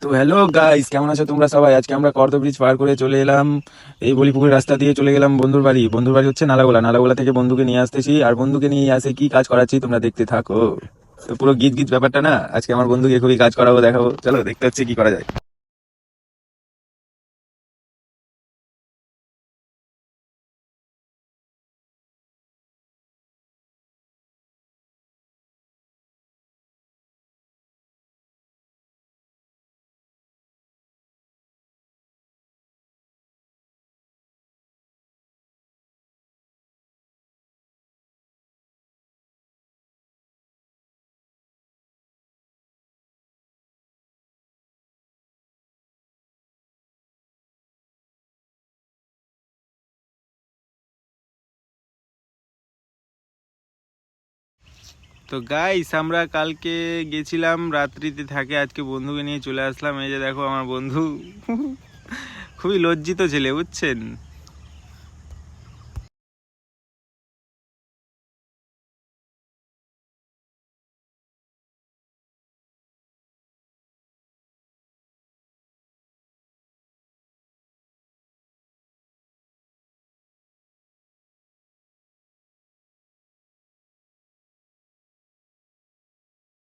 তো hello guys, কেমন আছো তোমরা সবাই? আজকে আমরা কর্দ ব্রিজ পার করে চলে এলাম, এই বলিপুকুর রাস্তা দিয়ে চলে গেলাম বন্ধুর বাড়ি। বন্ধুর বাড়ি হচ্ছে নালাগোলা। নালাগোলা থেকে বন্ধুকে নিয়ে আসতেছি, আর বন্ধুকে নিয়ে আসে কি কাজ করাচ্ছি তোমরা দেখতে থাকো। তো পুরো গীত গীত ব্যাপারটা না, আজকে আমার বন্ধুকে খুবই কাজ করাবো, দেখাবো। চলো দেখতে হচ্ছে কি করা যায়। তো গাইস, আমরা কালকে গেছিলাম, রাত্রিতে থাকে, আজকে বন্ধুকে নিয়ে চলে আসলাম। এই যে দেখো আমার বন্ধু খুবই লজ্জিত ছেলে, বুঝছেন।